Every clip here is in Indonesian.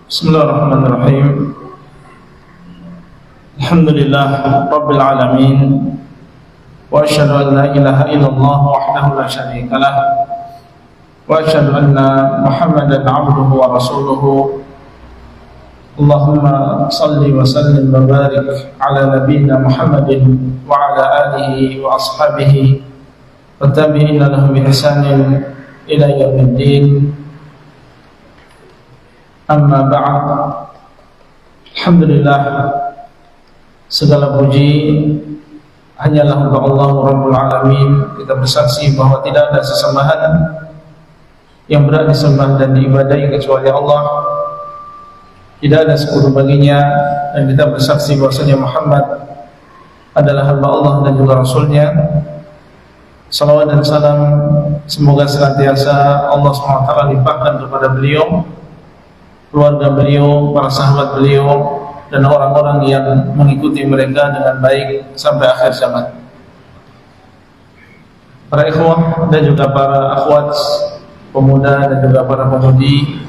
Bismillahirrahmanirrahim. Alhamdulillah Rabbil Alamin. Wa asyhadu an la ilaha illallah wahdahu la syarika lah. Wa asyhadu anna Muhammadan abduhu wa rasuluhu. Allahumma salli wa sallim wa barik ala nabiyyina Muhammadin wa ala alihi wa ashabihi wa tabi'ina lahum bi ihsanin ila yaumiddin. Amma ba'd. Alhamdulillah, segala puji hanyalah untuk Allah Rabbul Alamin. Kita bersaksi bahwa tidak ada sesembahan yang berhak disembah dan diibadahi kecuali Allah. Tidak ada sekutu baginya, dan kita bersaksi bahwasanya Muhammad adalah hamba Allah dan juga Rasulnya. Salawat dan salam semoga senantiasa Allah SWT limpahkan kepada beliau, keluarga beliau, para sahabat beliau, dan orang-orang yang mengikuti mereka dengan baik sampai akhir zaman. Para ikhwah dan juga para akhwat, pemuda dan juga para pemudi,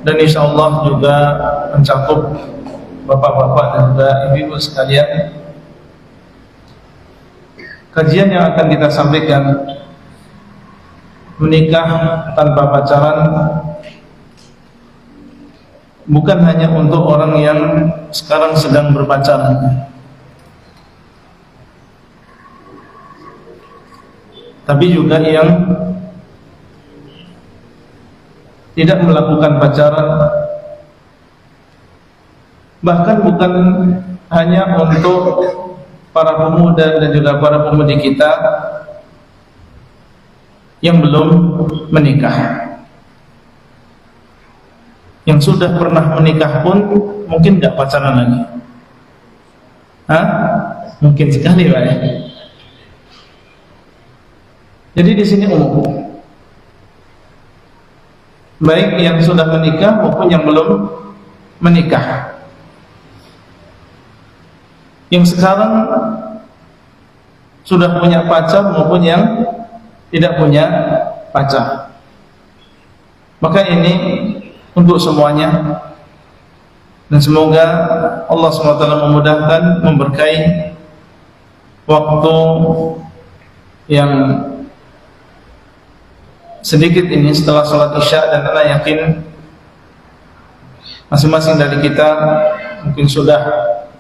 dan insyaallah juga mencakup bapak-bapak dan juga ibu-ibu sekalian. Kajian yang akan kita sampaikan, menikah tanpa pacaran, bukan hanya untuk orang yang sekarang sedang berpacaran, tapi juga yang tidak melakukan pacaran. Bahkan bukan hanya untuk para pemuda dan juga para pemudi kita yang belum menikah. Yang sudah pernah menikah pun mungkin tidak pacaran lagi. Mungkin sekali, Pak. Jadi di sini umum, baik yang sudah menikah maupun yang belum menikah. Yang sekarang sudah punya pacar maupun yang tidak punya pacar. Maka ini untuk semuanya, dan semoga Allah SWT memudahkan, memberkahi waktu yang sedikit ini setelah sholat isya. Dan saya yakin masing-masing dari kita mungkin sudah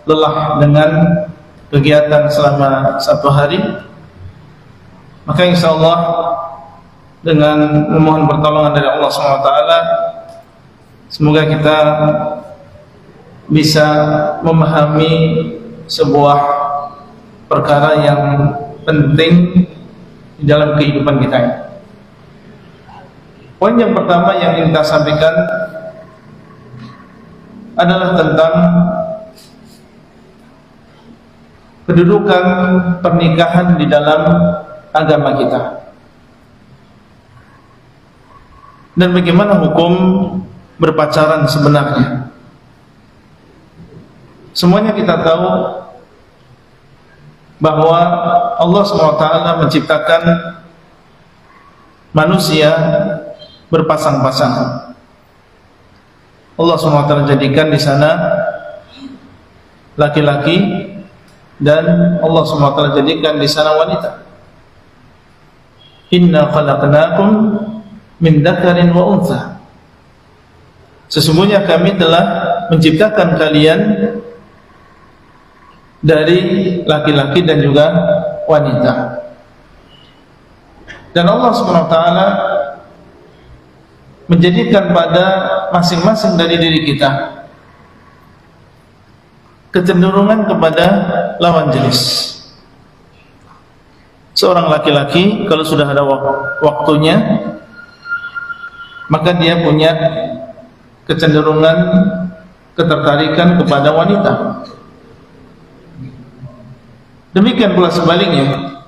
lelah dengan kegiatan selama satu hari. Maka insyaallah dengan memohon pertolongan dari Allah SWT, semoga kita bisa memahami sebuah perkara yang penting di dalam kehidupan kita. Poin yang pertama yang ingin kita sampaikan adalah tentang kedudukan pernikahan di dalam agama kita, dan bagaimana hukum berpacaran sebenarnya. Semuanya kita tahu bahwa Allah SWT menciptakan manusia berpasang-pasangan. Allah SWT jadikan di sana laki-laki, dan Allah SWT jadikan di sana wanita. Inna khalaqnakum min dzakarin wa untha. Sesungguhnya kami telah menciptakan kalian dari laki-laki dan juga wanita. Dan Allah SWT menjadikan pada masing-masing dari diri kita kecenderungan kepada lawan jenis. Seorang laki-laki kalau sudah ada waktunya, maka dia punya kecenderungan, ketertarikan kepada wanita. Demikian pula sebaliknya,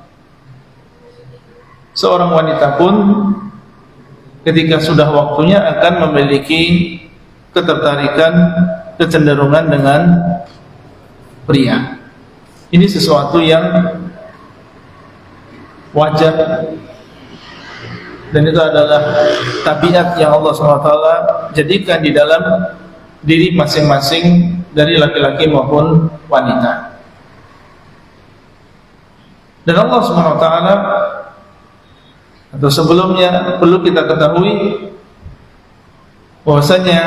seorang wanita pun ketika sudah waktunya akan memiliki ketertarikan, kecenderungan dengan pria. Ini sesuatu yang wajar dan itu adalah tabiat yang Allah SWT jadikan di dalam diri masing-masing dari laki-laki maupun wanita. Dan Allah SWT, atau sebelumnya perlu kita ketahui bahwasanya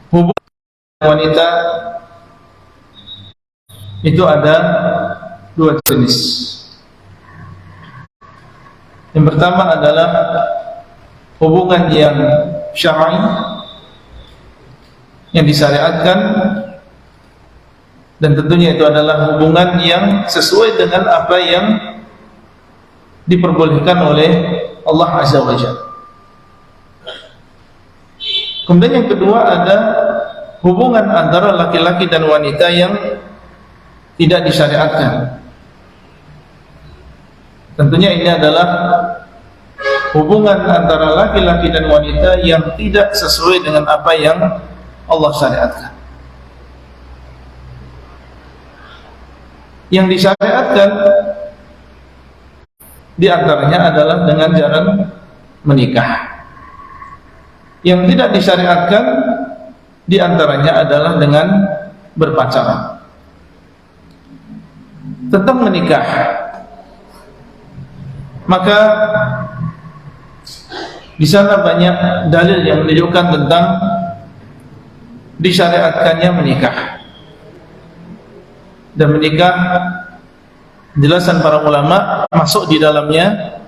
hubungan wanita itu ada dua jenis. Yang pertama adalah hubungan yang syar'i, yang disyariatkan, dan tentunya itu adalah hubungan yang sesuai dengan apa yang diperbolehkan oleh Allah Azza wa Jalla. Kemudian yang kedua ada hubungan antara laki-laki dan wanita yang tidak disyariatkan. Tentunya ini adalah hubungan antara laki-laki dan wanita yang tidak sesuai dengan apa yang Allah syariatkan. Yang disyariatkan di antaranya adalah dengan jalan menikah. Yang tidak disyariatkan di antaranya adalah dengan berpacaran. Tentang menikah, maka di sana banyak dalil yang menunjukkan tentang disyariatkannya menikah. Dan menikah, penjelasan para ulama masuk di dalamnya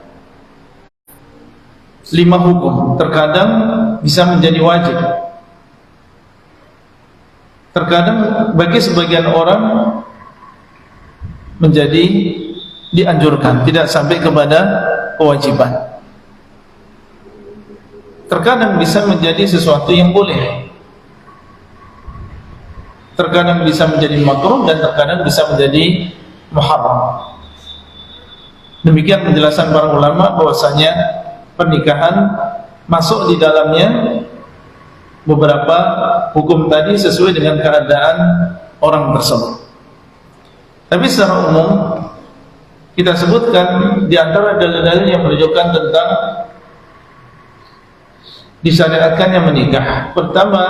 5 hukum. Terkadang bisa menjadi wajib, terkadang bagi sebagian orang menjadi dianjurkan, tidak sampai kepada kewajiban. Terkadang bisa menjadi sesuatu yang boleh, terkadang bisa menjadi makruh, dan terkadang bisa menjadi muharram. Demikian penjelasan para ulama bahwasanya pernikahan masuk di dalamnya beberapa hukum tadi sesuai dengan keadaan orang tersebut. Tapi secara umum kita sebutkan di antara dalil-dalil yang menunjukkan tentang disyariatkannya menikah. Pertama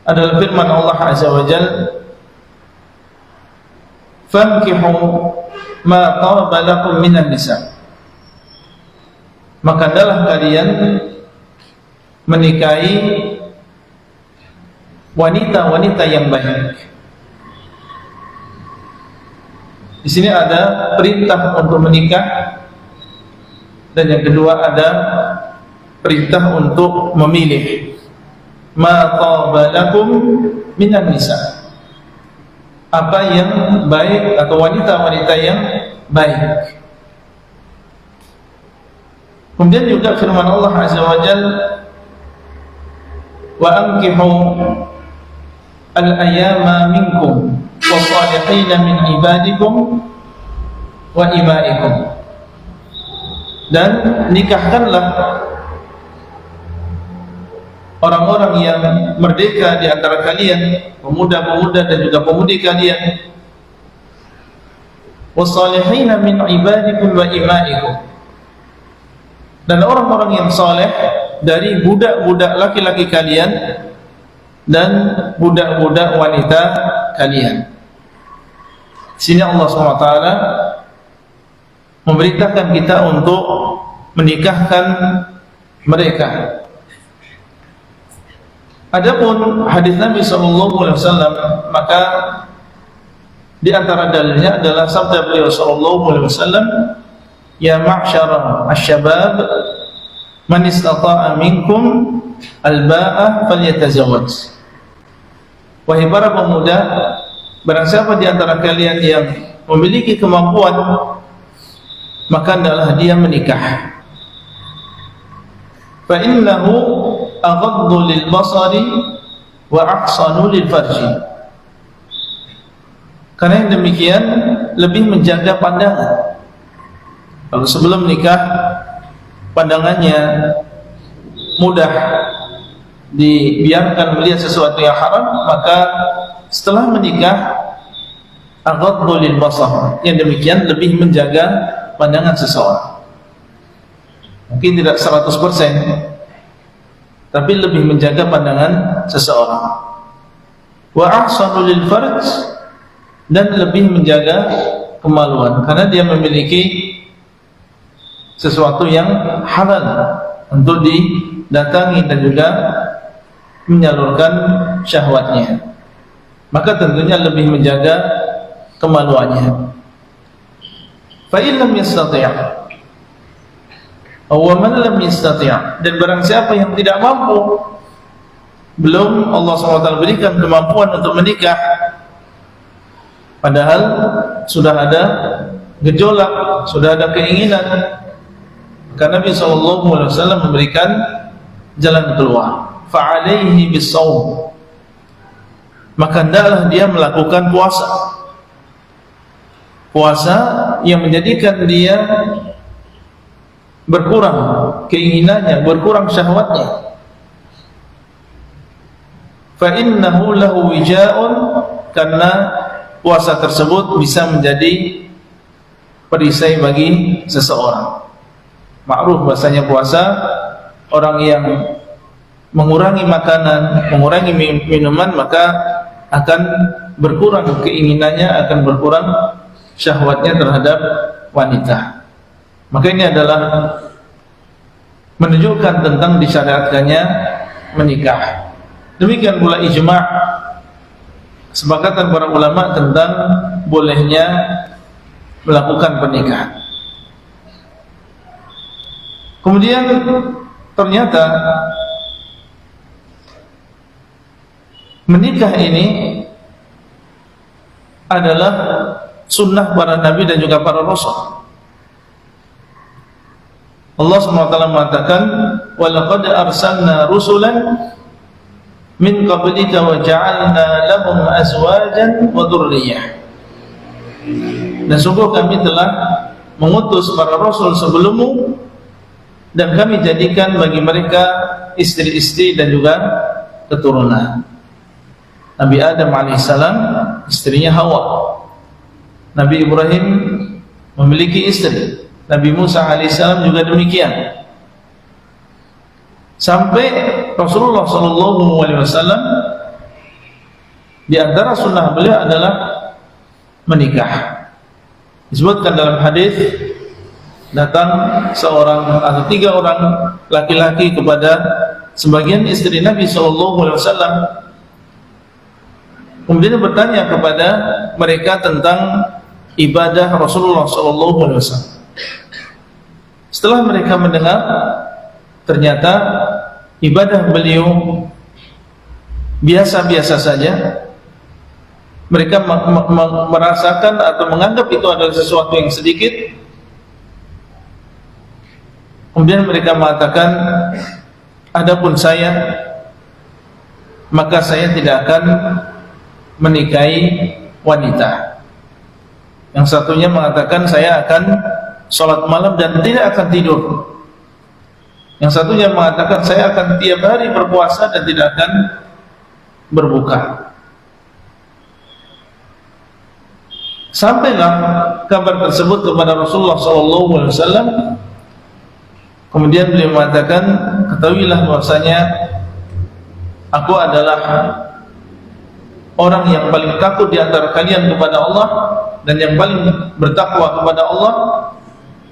adalah firman Allah Azza wa Jalla, "Fankihu ma taba lakum minan nisa." Maka adalah kalian menikahi wanita-wanita yang baik. Di sini ada perintah untuk menikah, dan yang kedua ada perintah untuk memilih. Ma taba lakum minan nisa, apa yang baik atau wanita-wanita yang baik. Kemudian juga firman Allah Azza wa Jalla, wa ankihu al-ayyama minkum wa salihina min ibadikum wa imaikum. Dan nikahkanlah orang-orang yang merdeka di antara kalian, pemuda-pemuda dan juga pemudi kalian, wa salihina min ibadikum wa imaikum, dan orang-orang yang saleh dari budak-budak laki-laki kalian dan budak-budak wanita kalian. Di sini Allah SWT memerintahkan kita untuk menikahkan mereka. Adapun hadis Nabi SAW, maka di antara dalilnya adalah sabda beliau SAW, "Ya ma'syara asy-syabab, man istata'a minkum al-ba'a falyatazawwaj." Wahai para pemuda, barang siapa di antara kalian yang memiliki kemampuan, maka hendaklah dia menikah. Fa innahu aghaddu lil basari wa ahsanu lil farji. Karena yang demikian lebih menjaga pandangan. Kalau sebelum nikah pandangannya mudah dibiarkan melihat sesuatu yang haram, maka setelah menikah aghaddu lil basar, yang demikian lebih menjaga pandangan seseorang. Mungkin tidak 100%, tapi lebih menjaga pandangan seseorang. Wa ahsanu lil farj, dan lebih menjaga kemaluan karena dia memiliki sesuatu yang halal untuk didatangi dan juga menyalurkan syahwatnya, maka tentunya lebih menjaga kemaluannya. Fa in lam yastati' wa man lam yastati', dan barang siapa yang tidak mampu, belum Allah SWT berikan kemampuan untuk menikah, padahal sudah ada gejolak, sudah ada keinginan, karena Nabi SAW memberikan jalan keluar. Fa'alaihi bis-shaum, maka hendaklah dia melakukan puasa. Puasa yang menjadikan dia berkurang keinginannya, berkurang syahwatnya. Fa innahu lahu wija'un, karena puasa tersebut bisa menjadi perisai bagi seseorang. Ma'ruf bahasanya puasa, orang yang mengurangi makanan, mengurangi minuman, maka akan berkurang keinginannya, akan berkurang syahwatnya terhadap wanita. Maka ini adalah menunjukkan tentang disyariatkannya menikah. Demikian pula ijma', kesepakatan para ulama tentang bolehnya melakukan pernikahan. Kemudian ternyata menikah ini adalah sunnah para nabi dan juga para rasul. Allah SWT mengatakan, "Walaqad arsalna rusulan min qablika wa ja'alna lahum azwajan wa dzurriyyah." Dan sungguh kami telah mengutus para rasul sebelummu, dan kami jadikan bagi mereka istri-istri dan juga keturunan. Nabi Adam alaihissalam, istrinya Hawa. Nabi Ibrahim memiliki istri. Nabi Musa alaihissalam juga demikian. Sampai Rasulullah SAW, di antara sunnah beliau adalah menikah. Disebutkan dalam hadis, datang seorang atau 3 orang laki-laki kepada sebagian istri Nabi SAW, kemudian bertanya kepada mereka tentang ibadah Rasulullah SAW. Setelah mereka mendengar, ternyata ibadah beliau biasa-biasa saja. Mereka merasakan atau menganggap itu adalah sesuatu yang sedikit. Kemudian mereka mengatakan, adapun saya, maka saya tidak akan menikahi wanita. Yang satunya mengatakan, saya akan sholat malam dan tidak akan tidur. Yang satunya mengatakan, saya akan tiap hari berpuasa dan tidak akan berbuka. Sampailah kabar tersebut kepada Rasulullah SAW. Kemudian beliau mengatakan, ketahuilah bahwasanya aku adalah orang yang paling takut di antara kalian kepada Allah dan yang paling bertakwa kepada Allah.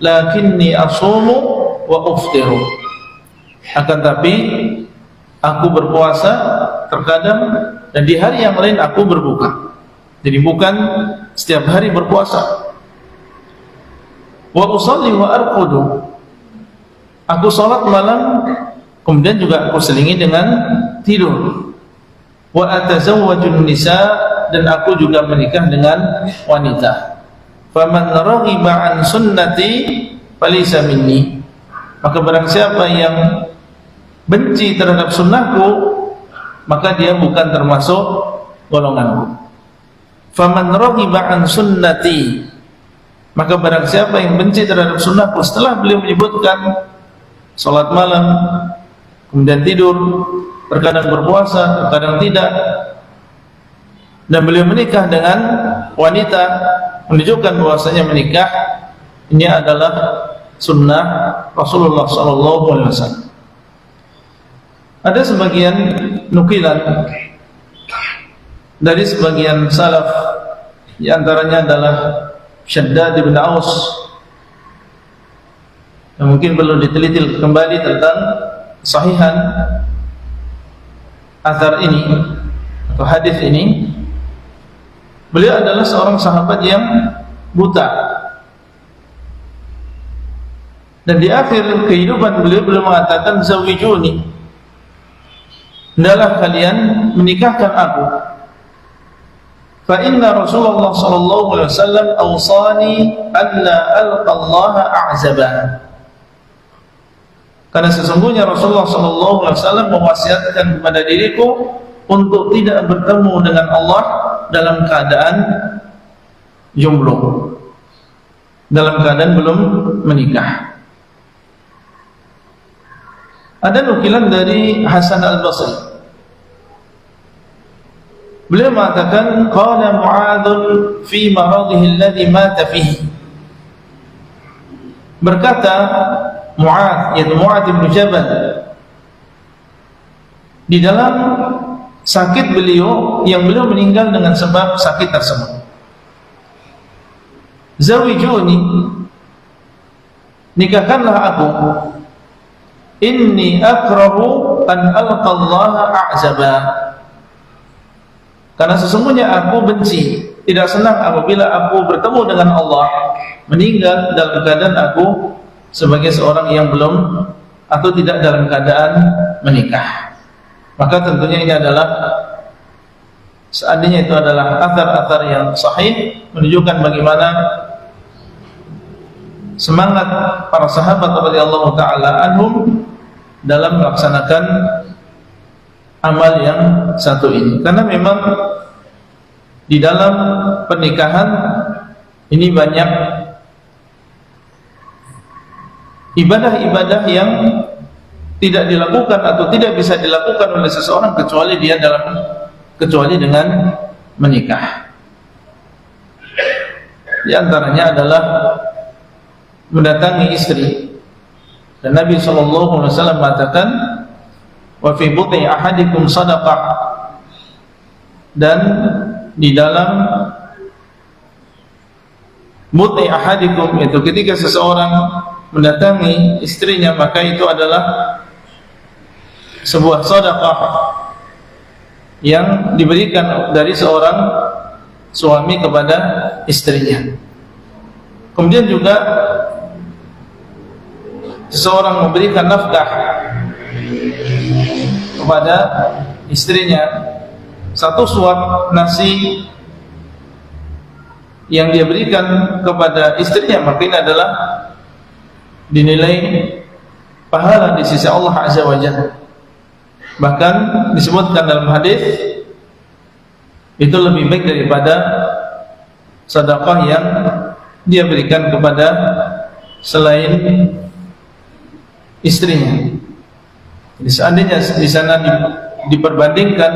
Lakinni asumu wa uftiru. Akan tapi aku berpuasa terkadang, dan di hari yang lain aku berbuka. Jadi bukan setiap hari berpuasa. Wa usalli wa arqudu. Aku salat malam, kemudian juga aku selingi dengan tidur. Wa atazawwajun nisa, dan aku juga menikah dengan wanita. Faman raghiba an sunnati falaysa minni. Maka barang siapa yang benci terhadap sunnahku, maka dia bukan termasuk golonganku. Faman raghiba an sunnati, maka barang siapa yang benci terhadap sunnahku, setelah beliau menyebutkan salat malam, kemudian tidur, terkadang berpuasa, terkadang tidak, dan beliau menikah dengan wanita, menunjukkan bahwasanya menikah Ini adalah sunnah Rasulullah SAW. Ada sebagian nukilan dari sebagian salaf, di antaranya adalah Syaddad bin Aus, yang mungkin perlu diteliti kembali tentang sahihan athar ini atau hadis ini. Beliau adalah seorang sahabat yang buta, dan di akhir kehidupan beliau mengatakan, zawijuni, hendaklah kalian menikahkan aku. Fa inna Rasulullah sallallahu alaihi wasallam awsani alla alqa Allah a'zaba. Karena sesungguhnya Rasulullah sallallahu alaihi wasallam mewasiatkan kepada diriku untuk tidak bertemu dengan Allah dalam keadaan jomblo, dalam keadaan belum menikah. Ada nukilan dari Hasan Al-Basri. Beliau mengatakan, qala Mu'adz fi maradhihi alladhi mata fihi. Berkata Mu'adz, yaitu Mu'adz bin Jabal, di dalam sakit beliau yang beliau meninggal dengan sebab sakit tersebut, zawijuni, nikahkanlah aku, inni akrahu an alqa Allah a'zaba. Karena sesungguhnya aku benci, tidak senang apabila aku bertemu dengan Allah meninggal dalam keadaan aku sebagai seorang yang belum atau tidak dalam keadaan menikah. Maka tentunya ini adalah, seandainya itu adalah athar-athar yang sahih, menunjukkan bagaimana semangat para sahabat radhiyallahu taala anhum dalam melaksanakan amal yang satu ini. Karena memang di dalam pernikahan ini banyak ibadah-ibadah yang tidak dilakukan atau tidak bisa dilakukan oleh seseorang kecuali dengan menikah. Di antaranya adalah mendatangi istri. Dan Nabi SAW mengatakan, wa fi buti ahadikum sadaqah, dan di dalam buti ahadikum itu ketika seseorang mendatangi istrinya, maka itu adalah sebuah sedekah yang diberikan dari seorang suami kepada istrinya. Kemudian juga seseorang memberikan nafkah kepada istrinya, satu suap nasi yang dia berikan kepada istrinya, maka ini adalah dinilai pahala di sisi Allah Azza wa Jalla. Bahkan disebutkan dalam hadis itu lebih baik daripada sedekah yang dia berikan kepada selain istrinya. Jadi seandainya di sana diperbandingkan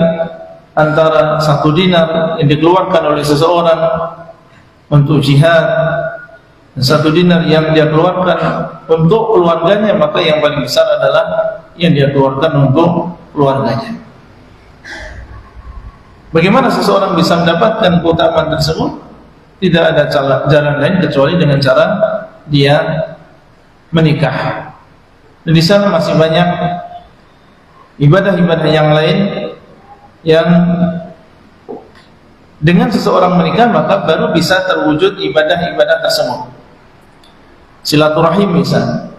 antara 1 dinar yang dikeluarkan oleh seseorang untuk jihad dan 1 dinar yang dia keluarkan untuk keluarganya, maka yang paling besar adalah yang dia keluarkan untuk keluarganya. Bagaimana seseorang bisa mendapatkan keutamaan tersebut? Tidak ada jalan lain kecuali dengan cara dia menikah. Dan di sana masih banyak ibadah-ibadah yang lain yang dengan seseorang menikah maka baru bisa terwujud ibadah-ibadah tersebut. Silaturahim misalnya,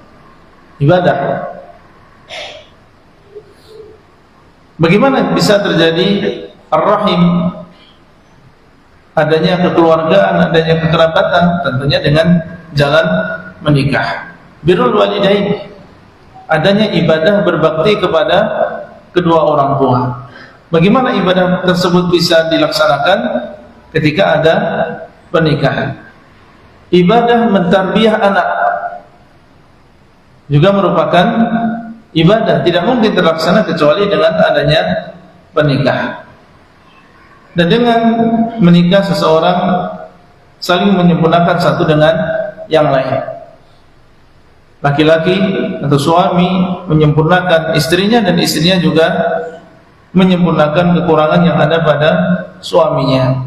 ibadah. Bagaimana bisa terjadi ar-rahim, adanya kekeluargaan, adanya kekerabatan? Tentunya dengan jalan menikah. Birrul walidain, adanya ibadah berbakti kepada kedua orang tua. Bagaimana ibadah tersebut bisa dilaksanakan? Ketika ada pernikahan. Ibadah mentarbiyah anak juga merupakan ibadah, tidak mungkin terlaksana kecuali dengan adanya pernikahan. Dan dengan menikah seseorang saling menyempurnakan satu dengan yang lain. Laki-laki atau suami menyempurnakan istrinya dan istrinya juga menyempurnakan kekurangan yang ada pada suaminya.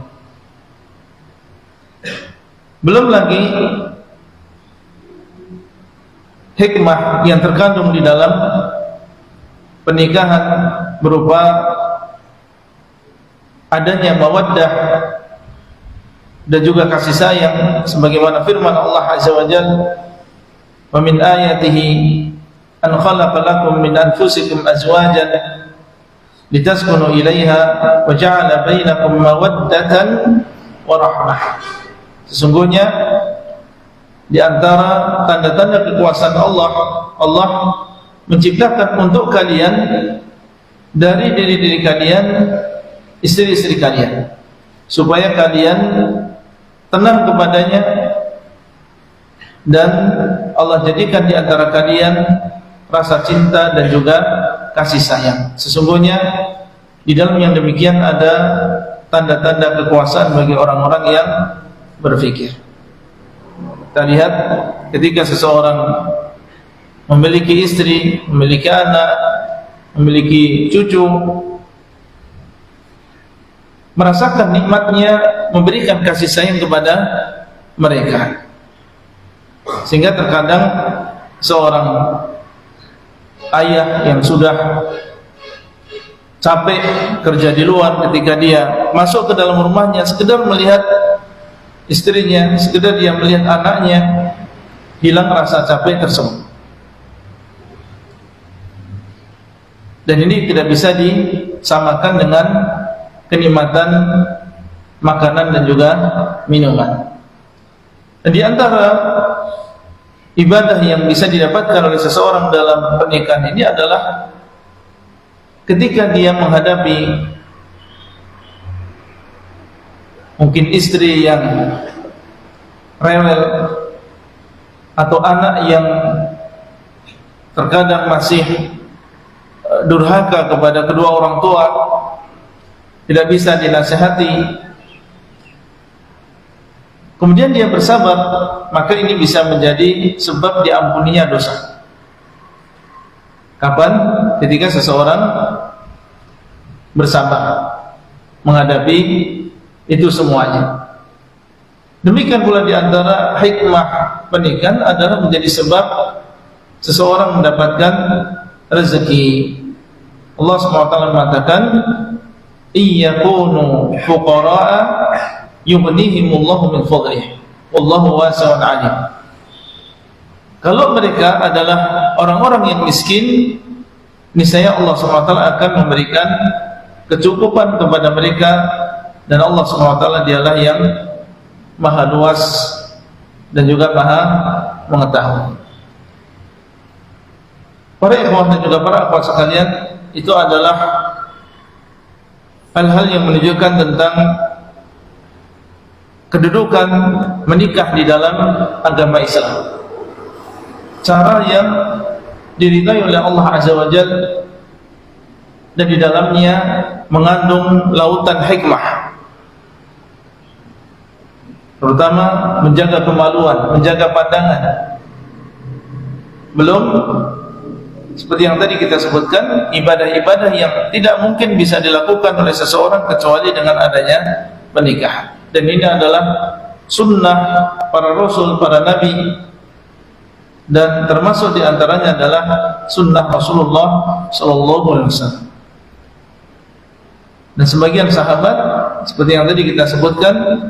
Belum lagi hikmah yang terkandung di dalam pernikahan berupa adanya mawaddah dan juga kasih sayang, sebagaimana firman Allah Azza wa Jalla, "Wa min ayatihi an khalaqa lakum min anfusikum azwajan litaskunu ilaiha wa ja'ala bainakum mawaddatan wa rahmah." Sesungguhnya di antara tanda-tanda kekuasaan Allah, Allah menciptakan untuk kalian dari diri-diri kalian istri-istri kalian, supaya kalian tenang kepadanya, dan Allah jadikan di antara kalian rasa cinta dan juga kasih sayang. Sesungguhnya di dalam yang demikian ada tanda-tanda kekuasaan bagi orang-orang yang berfikir. Kita lihat ketika seseorang memiliki istri, memiliki anak, memiliki cucu, merasakan nikmatnya memberikan kasih sayang kepada mereka, sehingga terkadang seorang ayah yang sudah capek kerja di luar, ketika dia masuk ke dalam rumahnya, sekedar melihat istrinya, sekedar dia melihat anaknya, hilang rasa capek tersebut. Dan ini tidak bisa disamakan dengan kenikmatan makanan dan juga minuman. Dan di antara ibadah yang bisa didapatkan oleh seseorang dalam pernikahan ini adalah ketika dia menghadapi mungkin istri yang rewel atau anak yang terkadang masih durhaka kepada kedua orang tua, tidak bisa dinasihati, kemudian dia bersabar, maka ini bisa menjadi sebab diampuninya dosa. Kapan? Ketika seseorang bersabar menghadapi itu semuanya. Demikian pula di antara hikmah pernikahan adalah menjadi sebab seseorang mendapatkan rezeki. Allah SWT mengatakan, "Iyakunu fuqara'a yughnihimullahu min fadlih, wallahu wasi'un 'alim." Kalau mereka adalah orang-orang yang miskin, niscaya Allah SWT akan memberikan kecukupan kepada mereka, dan Allah SWT dialah yang maha luas dan juga maha mengetahui. Para ikhwan dan juga para akhwat sekalian, itu adalah hal-hal yang menunjukkan tentang kedudukan menikah di dalam agama Islam, cara yang diridai oleh Allah Azza wa Jalla, dan di dalamnya mengandung lautan hikmah, terutama menjaga kemaluan, menjaga pandangan. Belum seperti yang tadi kita sebutkan, ibadah-ibadah yang tidak mungkin bisa dilakukan oleh seseorang kecuali dengan adanya pernikahan. Dan ini adalah sunnah para rasul, para nabi, dan termasuk diantaranya adalah sunnah Rasulullah SAW. Dan sebagian sahabat, seperti yang tadi kita sebutkan,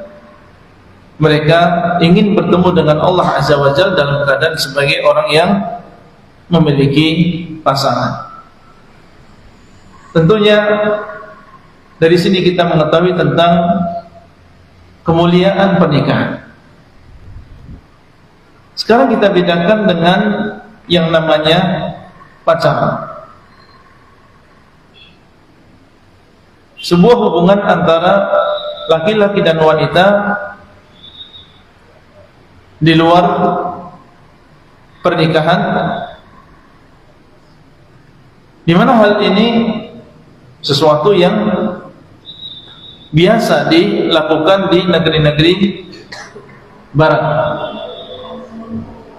mereka ingin bertemu dengan Allah Azza wa Jalla dalam keadaan sebagai orang yang memiliki pasangan. Tentunya dari sini kita mengetahui tentang kemuliaan pernikahan. Sekarang kita bedakan dengan yang namanya pacaran. Sebuah hubungan antara laki-laki dan wanita di luar pernikahan, di mana hal ini sesuatu yang biasa dilakukan di negeri-negeri barat.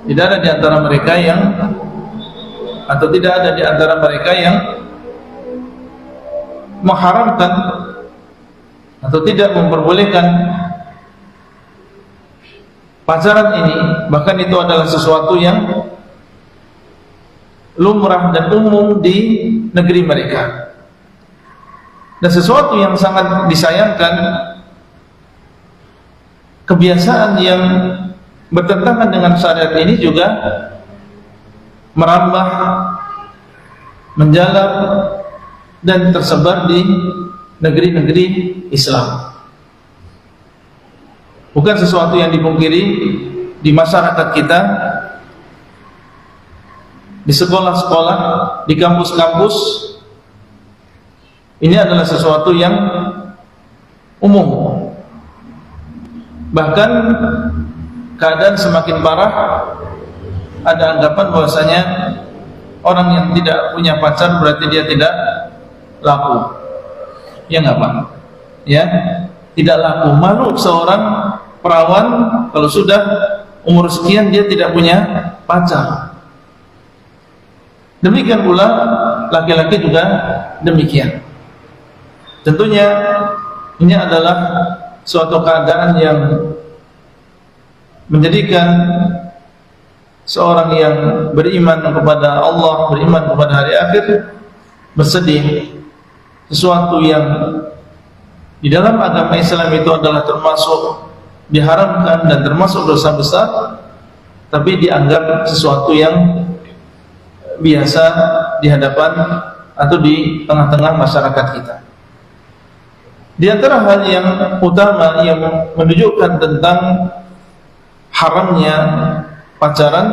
Tidak ada di antara mereka yang, atau tidak ada di antara mereka yang mengharamkan atau tidak memperbolehkan pacaran ini. Bahkan itu adalah sesuatu yang lumrah dan umum di negeri mereka, dan sesuatu yang sangat disayangkan. Kebiasaan yang bertentangan dengan syariat ini juga merambah, menjalar, dan tersebar di negeri-negeri Islam. Bukan sesuatu yang dipungkiri di masyarakat kita, di sekolah-sekolah, di kampus-kampus. Ini adalah sesuatu yang umum. Bahkan keadaan semakin parah. Ada anggapan bahwasanya orang yang tidak punya pacar berarti dia tidak laku. Ya enggak Pak? Ya, tidak laku. Malu seorang perawan kalau sudah umur sekian dia tidak punya pacar. Demikian pula laki-laki juga demikian. Tentunya ini adalah suatu keadaan yang menjadikan seorang yang beriman kepada Allah, beriman kepada hari akhir, bersedih. Sesuatu yang di dalam agama Islam itu adalah termasuk diharamkan dan termasuk dosa besar, tapi dianggap sesuatu yang biasa di hadapan atau di tengah-tengah masyarakat kita. Di antara hal yang utama yang menunjukkan tentang haramnya pacaran,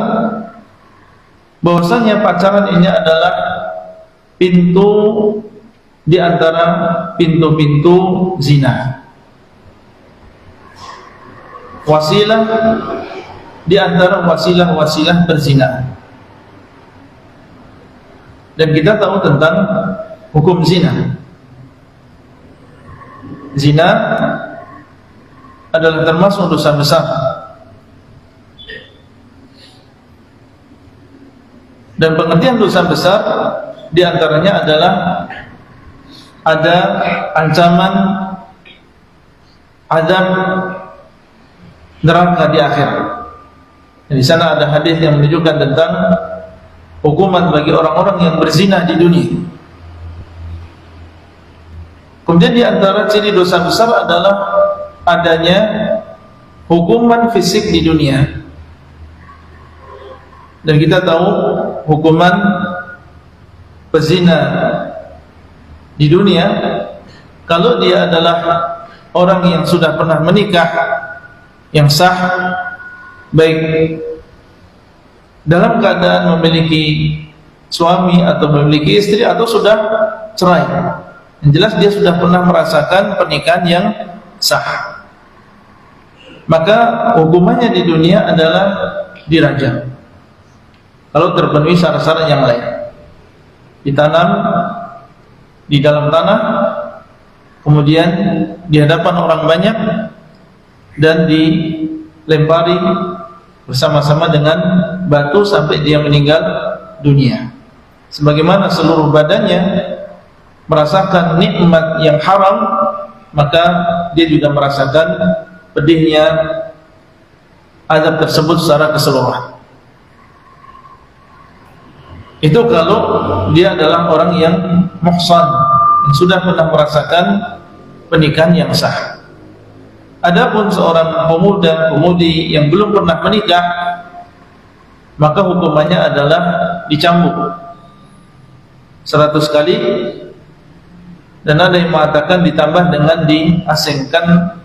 bahwasanya pacaran ini adalah pintu di antara pintu-pintu zina, wasilah di antara wasilah-wasilah berzina. Dan kita tahu tentang hukum zina. Zina adalah termasuk dosa besar, dan pengertian dosa besar diantaranya adalah ada ancaman azab neraka di akhir. Dan di sana ada hadis yang menunjukkan tentang hukuman bagi orang-orang yang berzina di dunia. Kemudian di antara ciri dosa besar adalah adanya hukuman fisik di dunia. Dan kita tahu hukuman pezina di dunia, kalau dia adalah orang yang sudah pernah menikah yang sah, baik dalam keadaan memiliki suami atau memiliki istri atau sudah cerai, yang jelas dia sudah pernah merasakan pernikahan yang sah, maka hukumannya di dunia adalah dirajam. Kalau terpenuhi syarat-syarat yang lain, ditanam di dalam tanah, kemudian di hadapan orang banyak, dan dilempari bersama-sama dengan batu sampai dia meninggal dunia. Sebagaimana seluruh badannya merasakan nikmat yang haram, maka dia juga merasakan pedihnya azab tersebut secara keseluruhan. Itu kalau dia adalah orang yang muhsan, yang sudah pernah merasakan pernikahan yang sah. Adapun seorang pemuda-pemudi yang belum pernah menikah, maka hukumannya adalah dicambuk 100 kali, dan ada yang mengatakan ditambah dengan diasingkan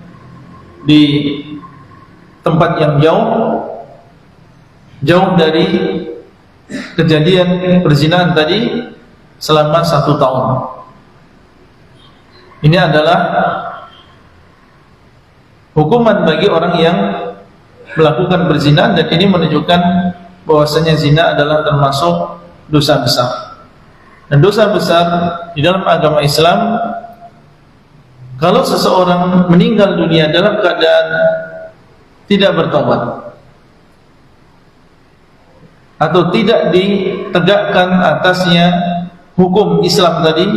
di tempat yang jauh dari kejadian perzinahan tadi selama 1 tahun. Ini adalah hukuman bagi orang yang melakukan perzinahan, dan ini menunjukkan bahwasanya zina adalah termasuk dosa besar. Dan dosa besar di dalam agama Islam, kalau seseorang meninggal dunia dalam keadaan tidak bertobat, atau tidak ditegakkan atasnya hukum Islam tadi,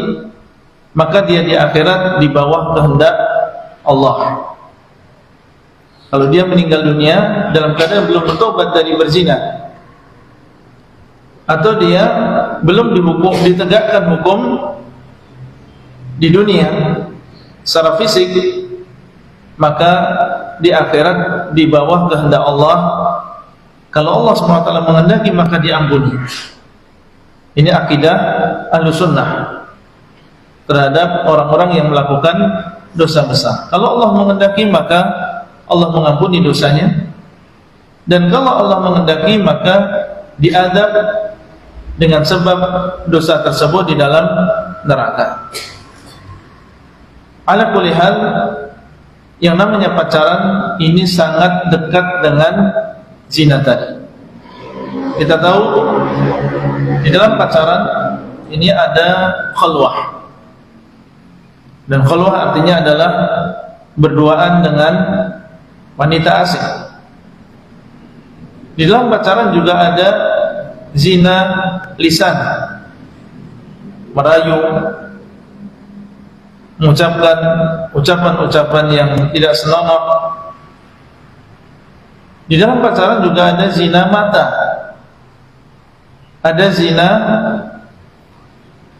maka dia di akhirat di bawah kehendak Allah. Kalau dia meninggal dunia dalam keadaan belum bertobat dari berzina, atau dia belum ditegakkan hukum di dunia secara fisik, maka di akhirat di bawah kehendak Allah. Kalau Allah SWT menghendaki maka diampuni. Ini akidah Ahlussunnah terhadap orang-orang yang melakukan dosa besar. Kalau Allah menghendaki maka Allah mengampuni dosanya, dan kalau Allah menghendaki maka diadab dengan sebab dosa tersebut di dalam neraka. Ala kulli hal, yang namanya pacaran ini sangat dekat dengan zina tadi. Kita tahu di dalam pacaran ini ada khalwah, dan khalwah artinya adalah berduaan dengan wanita asing. Di dalam pacaran juga ada zina lisan, merayu, mengucapkan ucapan-ucapan yang tidak senonoh. Di dalam pacaran juga ada zina mata, ada zina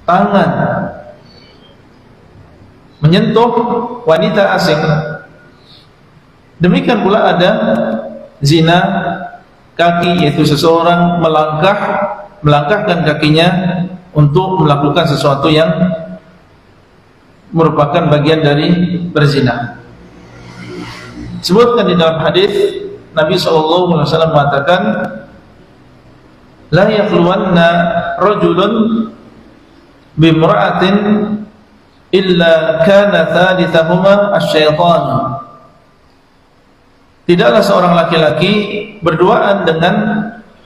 tangan, menyentuh wanita asing. Demikian pula ada zina kaki, yaitu seseorang melangkahkan kakinya untuk melakukan sesuatu yang merupakan bagian dari berzina. Sebutkan di dalam hadis Nabi SAW mengatakan, la yakhluwanna rajulun bimra'atin illa kana thalithahuma asy-syaitan. Tidaklah seorang laki-laki berduaan dengan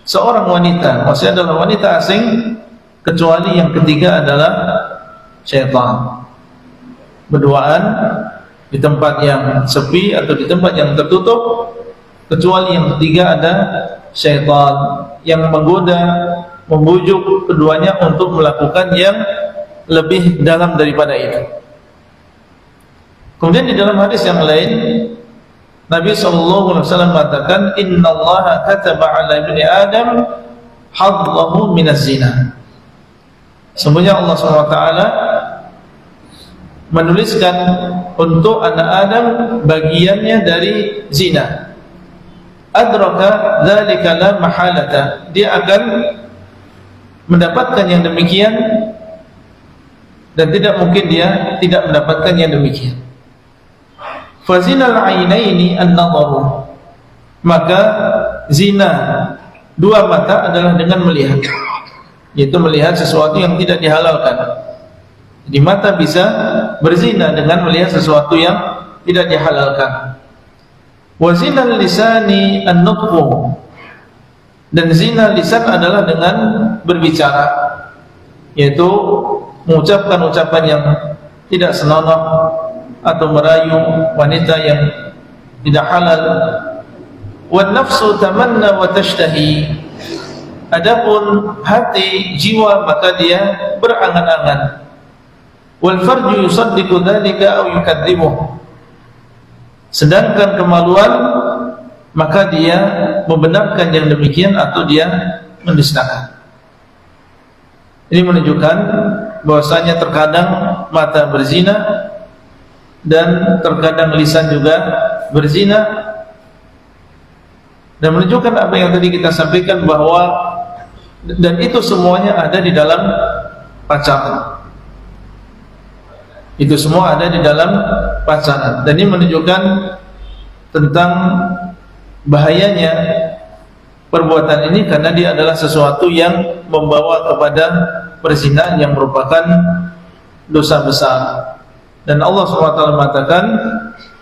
seorang wanita, maksudnya adalah wanita asing, kecuali yang ketiga adalah syaitan. Berduaan di tempat yang sepi atau di tempat yang tertutup, kecuali yang ketiga ada syaitan yang menggoda, membujuk keduanya untuk melakukan yang lebih dalam daripada itu. Kemudian di dalam hadis yang lain Nabi SAW mengatakan, Inna Allah kataba ala ibni Adam hadlahu minaz zina. Sebenarnya Allah SWT menuliskan untuk anak Adam bagiannya dari zina. Adraka dzalika la mahalata, dia akan mendapatkan yang demikian dan tidak mungkin dia tidak mendapatkan yang demikian. Fazinal ainaini an-nadharu, maka zina dua mata adalah dengan melihat, yaitu melihat sesuatu yang tidak dihalalkan. Jadi mata bisa berzina dengan melihat sesuatu yang tidak dihalalkan. Wa zinal lisani an-nutqu, dan zina lisan adalah dengan berbicara, yaitu mengucapkan ucapan yang tidak senonoh atau merayu wanita yang tidak halal. Wan nafsu tamanna wa tashtahi, adapun hati, jiwa, maka dia berangan-angan. Wal farju yusaddiqu dzalika aw yukadzibuh, sedangkan kemaluan maka dia membenarkan yang demikian atau dia mendustakan. Ini menunjukkan bahwasanya terkadang mata berzina dan terkadang lisan juga berzina, dan menunjukkan apa yang tadi kita sampaikan bahwa dan itu semuanya ada di dalam pacaran. Itu semua ada di dalam pacaran, dan ini menunjukkan tentang bahayanya perbuatan ini, karena dia adalah sesuatu yang membawa kepada perzinahan yang merupakan dosa besar. Dan Allah SWT mengatakan,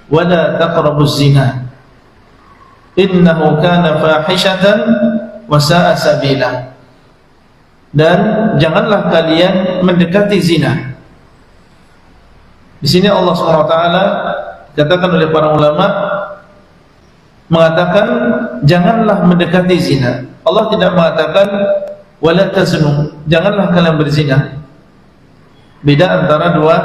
wala taqrabuz zina innahu kana fahishatan wa sa'a sabila, dan janganlah kalian mendekati zina. Di sini Allah SWT katakan oleh para ulama mengatakan janganlah mendekati zina. Allah tidak mengatakan wala taznu, janganlah kalian berzina. Beda antara dua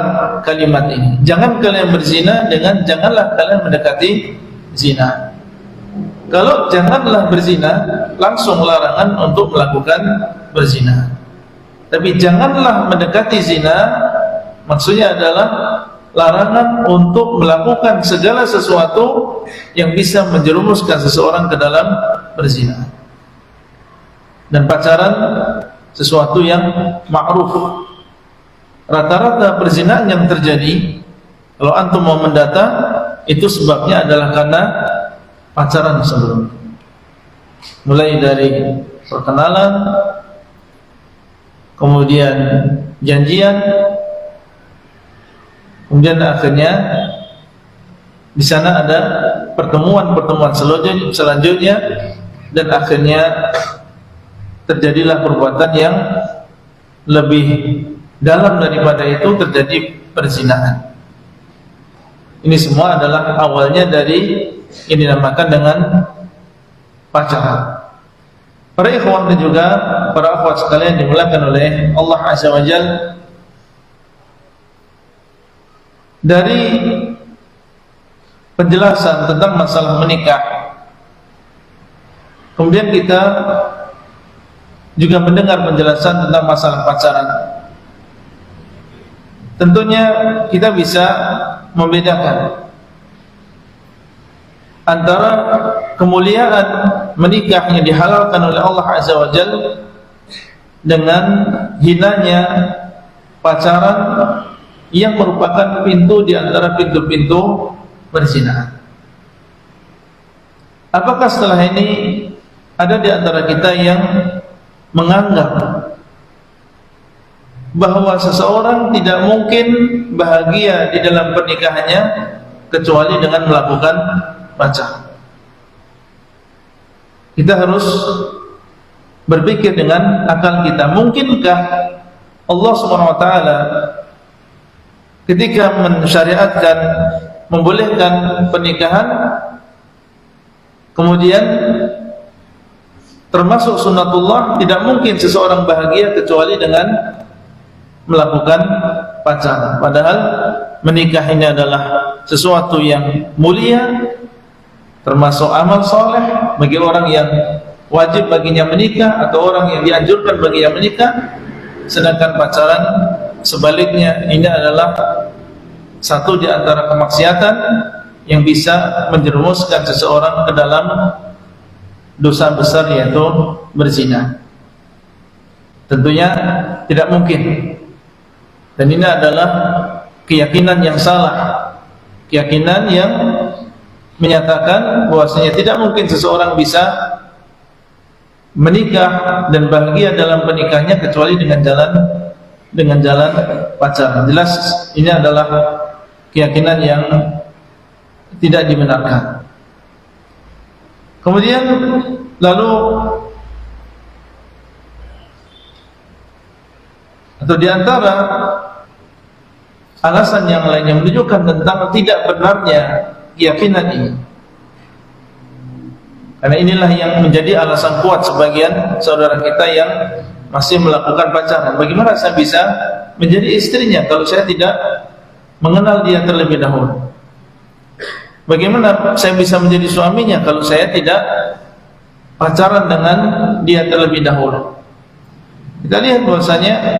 kalimat ini. Jangan kalian berzina dengan janganlah kalian mendekati zina. Kalau janganlah berzina, langsung larangan untuk melakukan berzina. Tapi janganlah mendekati zina, maksudnya adalah larangan untuk melakukan segala sesuatu yang bisa menjerumuskan seseorang ke dalam berzina. Dan pacaran sesuatu yang ma'ruf. Rata-rata perzinahan yang terjadi, kalau antum mau mendata, itu sebabnya adalah karena pacaran sebelum. Mulai dari perkenalan, kemudian janjian, kemudian akhirnya di sana ada pertemuan-pertemuan selanjutnya, dan akhirnya terjadilah perbuatan yang lebih dalam daripada itu, terjadi perzinahan. Ini semua adalah awalnya dari yang dinamakan dengan pacaran. Para ikhwan dan juga para akhwat sekalian dimuliakan oleh Allah Azza wa Jalla, dari penjelasan tentang masalah menikah, kemudian kita juga mendengar penjelasan tentang masalah pacaran. Tentunya kita bisa membedakan antara kemuliaan menikah yang dihalalkan oleh Allah Azza wa Jalla dengan hinanya pacaran yang merupakan pintu di antara pintu-pintu perzinahan. Apakah setelah ini ada di antara kita yang menganggap bahwa seseorang tidak mungkin bahagia di dalam pernikahannya kecuali dengan melakukan pacaran? Kita harus berpikir dengan akal kita. Mungkinkah Allah Subhanahu wa taala ketika mensyariatkan, membolehkan pernikahan, kemudian termasuk sunnatullah, tidak mungkin seseorang bahagia kecuali dengan melakukan pacaran? Padahal menikah ini adalah sesuatu yang mulia, termasuk amal soleh bagi orang yang wajib baginya menikah atau orang yang dianjurkan baginya menikah. Sedangkan pacaran sebaliknya, ini adalah satu di antara kemaksiatan yang bisa menjerumuskan seseorang ke dalam dosa besar, yaitu berzina. Tentunya tidak mungkin. Dan ini adalah keyakinan yang salah, keyakinan yang menyatakan bahwasanya tidak mungkin seseorang bisa menikah dan bahagia dalam pernikahannya kecuali dengan jalan pacaran. Jelas ini adalah keyakinan yang tidak dibenarkan. Kemudian lalu atau diantara alasan yang lain yang menunjukkan tentang tidak benarnya keyakinan ini, karena inilah yang menjadi alasan kuat sebagian saudara kita yang masih melakukan pacaran. Bagaimana saya bisa menjadi istrinya kalau saya tidak mengenal dia terlebih dahulu? Bagaimana saya bisa menjadi suaminya kalau saya tidak pacaran dengan dia terlebih dahulu? Kita lihat bahwasanya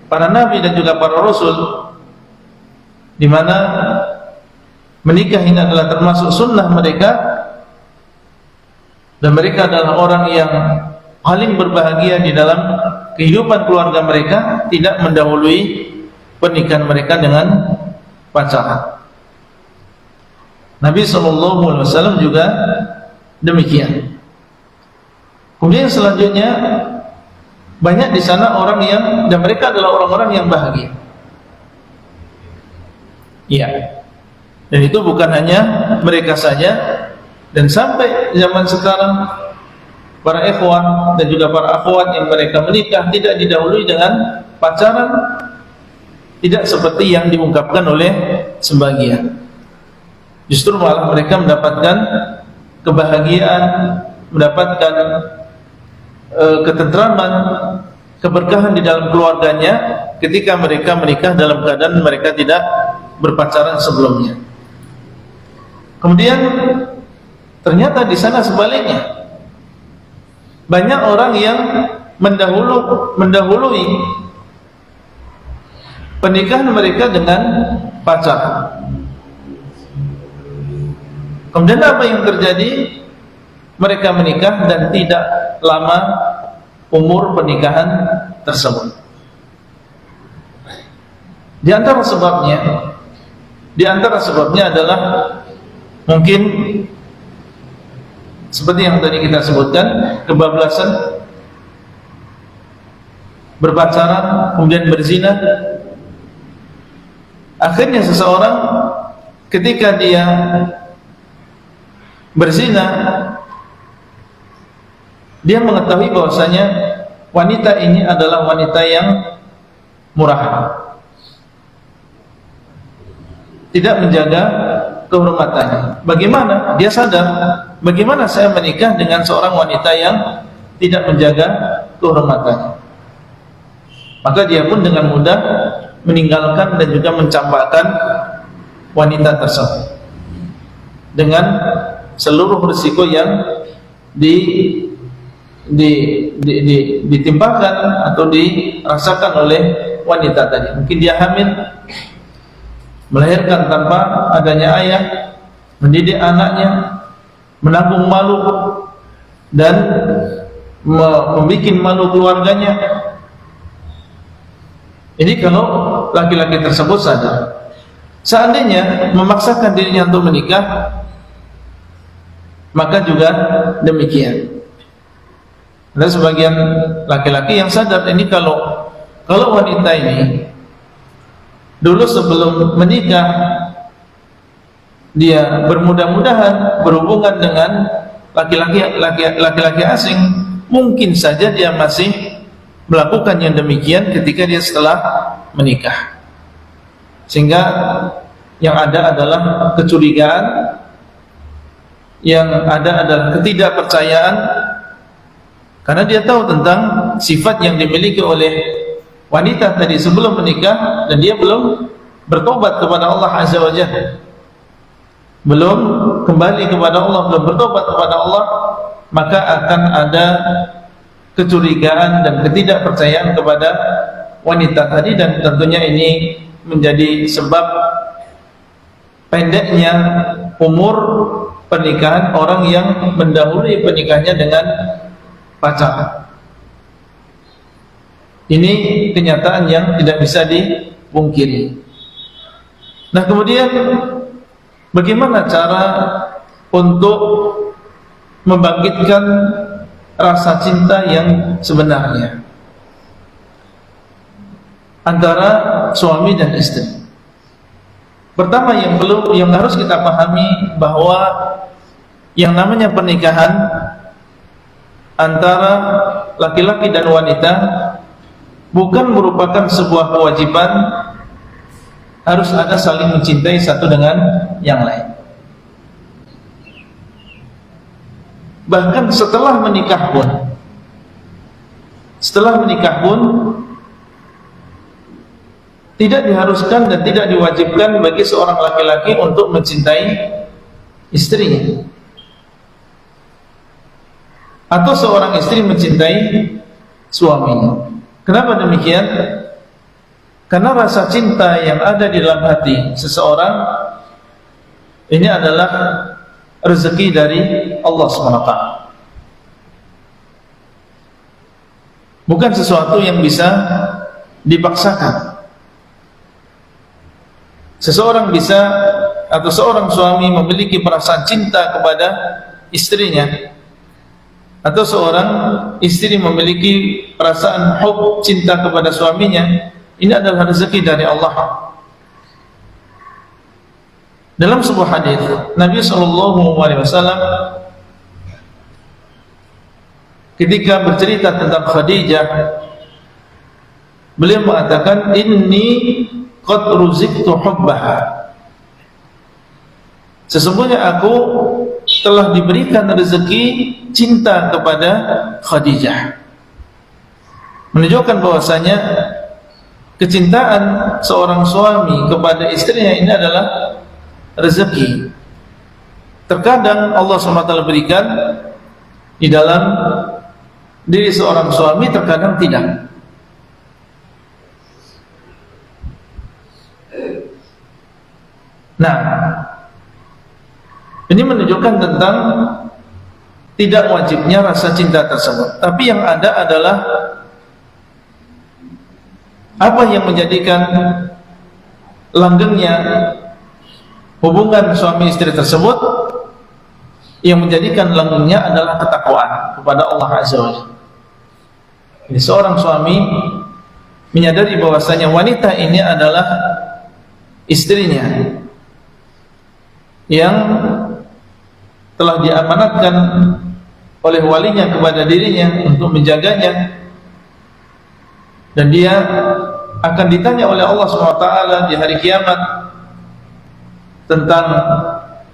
para nabi dan juga para rasul, di mana menikah ini adalah termasuk sunnah mereka, dan mereka adalah orang yang paling berbahagia di dalam kehidupan keluarga mereka, tidak mendahului pernikahan mereka dengan pacaran. Nabi SAW juga demikian. Kemudian selanjutnya banyak di sana orang yang, dan mereka adalah orang-orang yang bahagia. Iya. Dan itu bukan hanya mereka saja, dan sampai zaman sekarang para ikhwan dan juga para akhwat yang mereka menikah tidak didahului dengan pacaran, tidak seperti yang diungkapkan oleh sebagian. Justru malah mereka mendapatkan kebahagiaan, mendapatkan ketentraman, keberkahan di dalam keluarganya ketika mereka menikah dalam keadaan mereka tidak berpacaran sebelumnya. Kemudian ternyata di sana sebaliknya, banyak orang yang mendahului pernikahan mereka dengan pacaran. Kemudian apa yang terjadi? Mereka menikah dan tidak lama umur pernikahan tersebut. Di antara sebabnya adalah mungkin seperti yang tadi kita sebutkan, kebablasan, berpacaran, kemudian berzina. Akhirnya seseorang ketika dia berzina, dia mengetahui bahwasanya wanita ini adalah wanita yang murahan, tidak menjaga kehormatannya. Bagaimana? Dia sadar, bagaimana saya menikah dengan seorang wanita yang tidak menjaga kehormatannya. Maka dia pun dengan mudah meninggalkan dan juga mencampakkan wanita tersebut dengan seluruh risiko yang ditimpakan atau dirasakan oleh wanita tadi. Mungkin dia hamil, melahirkan tanpa adanya ayah, mendidik anaknya, menanggung malu dan membuat malu keluarganya. Ini kalau laki-laki tersebut sadar. Seandainya memaksakan dirinya untuk menikah, maka juga demikian. Ada sebagian laki-laki yang sadar ini, kalau wanita ini dulu sebelum menikah dia bermudah-mudahan berhubungan dengan laki-laki asing, mungkin saja dia masih melakukan yang demikian ketika dia setelah menikah. Sehingga yang ada adalah kecurigaan, yang ada adalah ketidakpercayaan, karena dia tahu tentang sifat yang dimiliki oleh wanita tadi sebelum menikah, dan dia belum bertobat kepada Allah Azza wa Jalla, belum kembali kepada Allah, belum bertobat kepada Allah, maka akan ada kecurigaan dan ketidakpercayaan kepada wanita tadi, dan tentunya ini menjadi sebab pendeknya umur pernikahan orang yang mendahului pernikahannya dengan pacaran. Ini kenyataan yang tidak bisa dipungkiri. Nah, kemudian bagaimana cara untuk membangkitkan rasa cinta yang sebenarnya antara suami dan istri? Pertama yang harus kita pahami bahwa yang namanya pernikahan antara laki-laki dan wanita bukan merupakan sebuah kewajiban harus ada saling mencintai satu dengan yang lain. Bahkan setelah menikah pun tidak diharuskan dan tidak diwajibkan bagi seorang laki-laki untuk mencintai istrinya, atau seorang istri mencintai suaminya. Kenapa demikian? Karena rasa cinta yang ada di dalam hati seseorang ini adalah rezeki dari Allah SWT, bukan sesuatu yang bisa dipaksakan. Seseorang bisa, atau seorang suami memiliki perasaan cinta kepada istrinya, atau seorang istri memiliki perasaan hub, cinta kepada suaminya. Ini adalah rezeki dari Allah. Dalam sebuah hadis Nabi SAW ketika bercerita tentang Khadijah, beliau mengatakan, inni qad ruziktu hubbaha, sesungguhnya aku telah diberikan rezeki cinta kepada Khadijah, menunjukkan bahwasanya kecintaan seorang suami kepada istrinya ini adalah rezeki. Terkadang Allah SWT berikan di dalam diri seorang suami, terkadang tidak. Nah, ini menunjukkan tentang tidak wajibnya rasa cinta tersebut. Tapi yang ada adalah apa yang menjadikan langgengnya hubungan suami istri tersebut. Yang menjadikan langgengnya adalah ketakwaan kepada Allah Azza wa Jalla. Jadi seorang suami menyadari bahwasanya wanita ini adalah istrinya yang telah diamanatkan oleh walinya kepada dirinya untuk menjaganya, dan dia akan ditanya oleh Allah SWT di hari kiamat tentang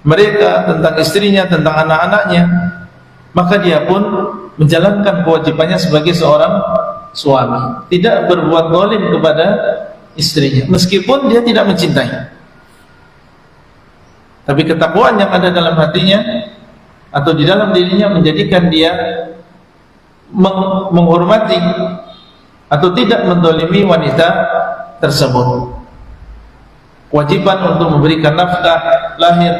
mereka, tentang istrinya, tentang anak-anaknya. Maka dia pun menjalankan kewajibannya sebagai seorang suami, tidak berbuat zalim kepada istrinya meskipun dia tidak mencintai. Tapi ketakwaan yang ada dalam hatinya atau di dalam dirinya menjadikan dia menghormati atau tidak menzalimi wanita tersebut. Kewajiban untuk memberikan nafkah lahir,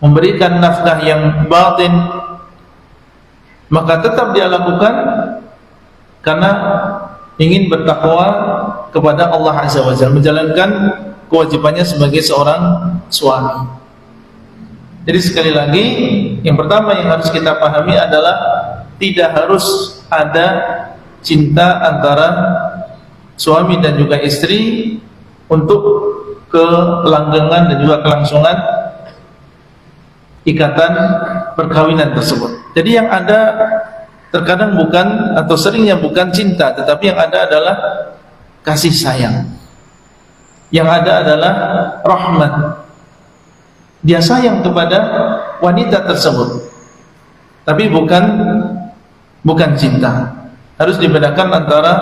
memberikan nafkah yang batin, maka tetap dia lakukan karena ingin bertakwa kepada Allah Azza wa Jalla, menjalankan kewajibannya sebagai seorang suami. Jadi sekali lagi, yang pertama yang harus kita pahami adalah tidak harus ada cinta antara suami dan juga istri untuk kelanggengan dan juga kelangsungan ikatan perkawinan tersebut. Jadi yang ada terkadang bukan atau seringnya bukan cinta, tetapi yang ada adalah kasih sayang. Yang ada adalah rahmat. Dia sayang kepada wanita tersebut, tapi bukan cinta. Harus dibedakan antara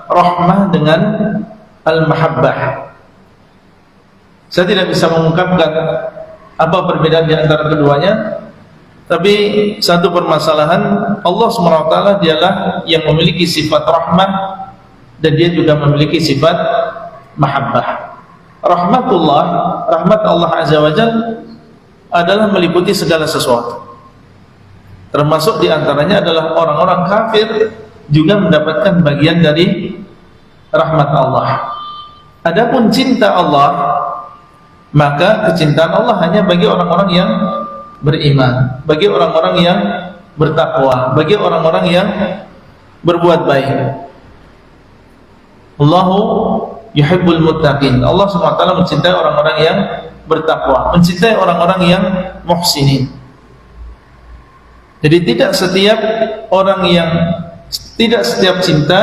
rahmah dengan al-mahabbah. Saya tidak bisa mengungkapkan apa perbedaan di antara keduanya, tapi satu permasalahan, Allah SWT dialah yang memiliki sifat rahmah dan dia juga memiliki sifat mahabbah. Rahmatullah, rahmat Allah Azza wa Jalla adalah meliputi segala sesuatu. Termasuk diantaranya adalah orang-orang kafir juga mendapatkan bagian dari rahmat Allah. Adapun cinta Allah, maka kecintaan Allah hanya bagi orang-orang yang beriman, bagi orang-orang yang bertakwa, bagi orang-orang yang berbuat baik. Allahu yuhibbul muttaqin. Allah SWT mencintai orang-orang yang bertakwa, mencintai orang-orang yang muhsinin. Jadi tidak setiap orang yang tidak setiap cinta,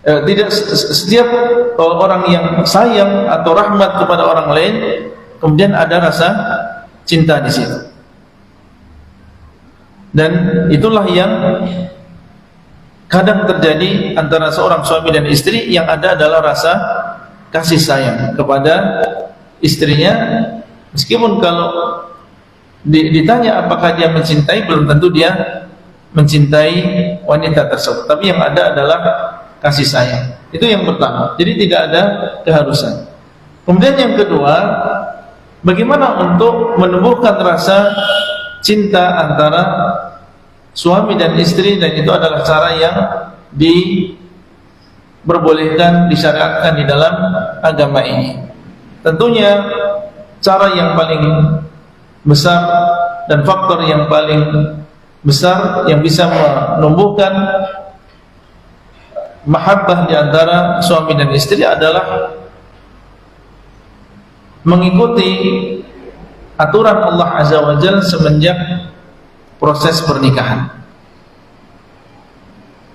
tidak setiap orang yang sayang atau rahmat kepada orang lain kemudian ada rasa cinta di situ. Dan itulah yang kadang terjadi antara seorang suami dan istri, yang ada adalah rasa kasih sayang kepada istrinya, meskipun kalau ditanya apakah dia mencintai, belum tentu dia mencintai wanita tersebut, tapi yang ada adalah kasih sayang. Itu yang pertama. Jadi tidak ada keharusan. Kemudian yang kedua, bagaimana untuk menumbuhkan rasa cinta antara suami dan istri, dan itu adalah cara yang diperbolehkan, disyariatkan di dalam agama ini. Tentunya cara yang paling besar dan faktor yang paling besar yang bisa menumbuhkan mahabbah di antara suami dan istri adalah mengikuti aturan Allah Azza wa Jalla semenjak proses pernikahan.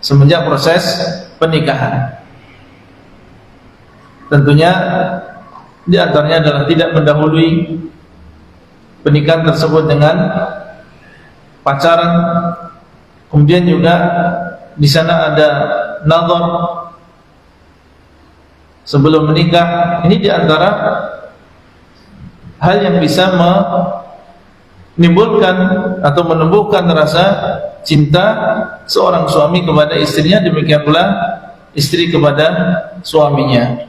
Semenjak proses pernikahan, tentunya di antaranya adalah tidak mendahului pernikahan tersebut dengan pacaran. Kemudian juga di sana ada nazar sebelum menikah. Ini di antara hal yang bisa menimbulkan atau menumbuhkan rasa cinta seorang suami kepada istrinya, demikian pula istri kepada suaminya.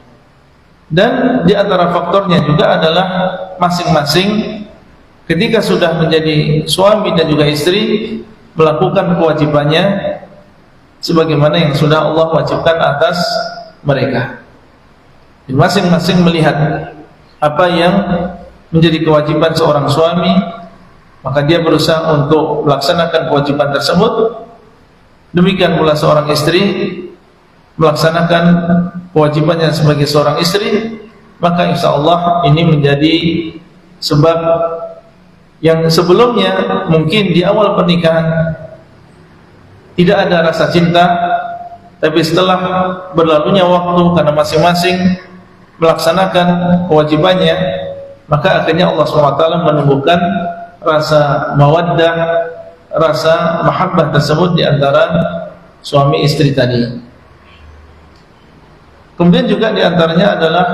Dan di antara faktornya juga adalah masing-masing ketika sudah menjadi suami dan juga istri melakukan kewajibannya sebagaimana yang sudah Allah wajibkan atas mereka. Masing-masing melihat apa yang menjadi kewajiban seorang suami, maka dia berusaha untuk melaksanakan kewajiban tersebut. Demikian pula seorang istri melaksanakan kewajibannya sebagai seorang istri, maka insya Allah ini menjadi sebab yang sebelumnya mungkin di awal pernikahan tidak ada rasa cinta, tapi setelah berlalunya waktu karena masing-masing melaksanakan kewajibannya, maka akhirnya Allah SWT menumbuhkan rasa mawaddah, rasa mahabbah tersebut di antara suami istri tadi. Kemudian juga di antaranya adalah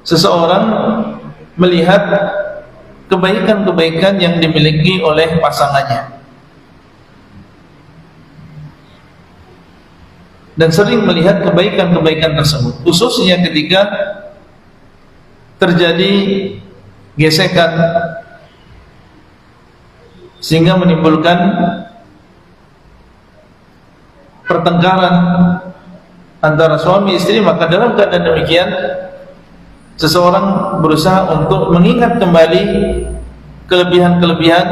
seseorang melihat kebaikan-kebaikan yang dimiliki oleh pasangannya dan sering melihat kebaikan-kebaikan tersebut, khususnya ketika terjadi gesekan sehingga menimbulkan pertengkaran antara suami istri, maka dalam keadaan demikian seseorang berusaha untuk mengingat kembali kelebihan-kelebihan,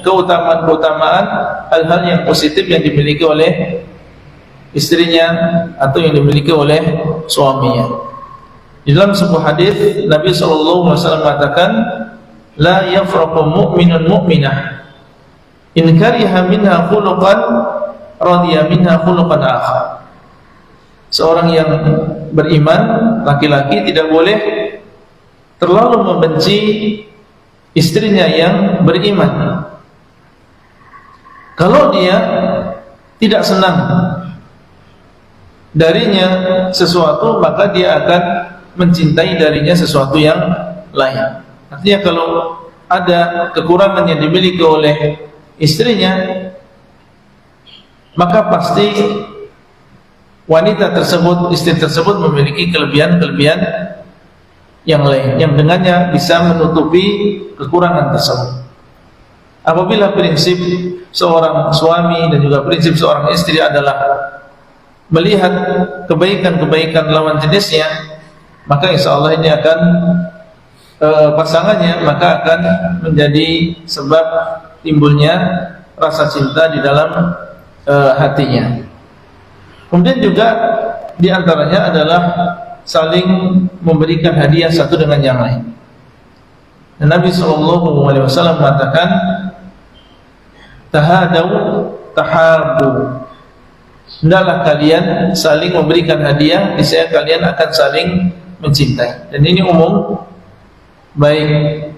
keutamaan-keutamaan, hal-hal yang positif yang dimiliki oleh istrinya atau yang dimiliki oleh suaminya. Di dalam sebuah hadis Nabi SAW mengatakan, la yafraqu mu'minun mu'minah in kariha minha khuluqan radiya minha khuluqan akhar. Seorang yang beriman laki-laki tidak boleh terlalu membenci istrinya yang beriman. Kalau dia tidak senang darinya sesuatu, maka dia akan mencintai darinya sesuatu yang lain. Artinya kalau ada kekurangan yang dimiliki oleh istrinya, maka pasti wanita tersebut, istri tersebut memiliki kelebihan-kelebihan yang lain yang dengannya bisa menutupi kekurangan tersebut. Apabila prinsip seorang suami dan juga prinsip seorang istri adalah melihat kebaikan-kebaikan lawan jenisnya, maka insya Allah ini akan pasangannya maka akan menjadi sebab timbulnya rasa cinta di dalam hatinya. Kemudian juga diantaranya adalah saling memberikan hadiah satu dengan yang lain. Dan Nabi SAW mengatakan, tahadaw tahabu. Hendaklah kalian saling memberikan hadiah, niscaya kalian akan saling mencintai. Dan ini umum, baik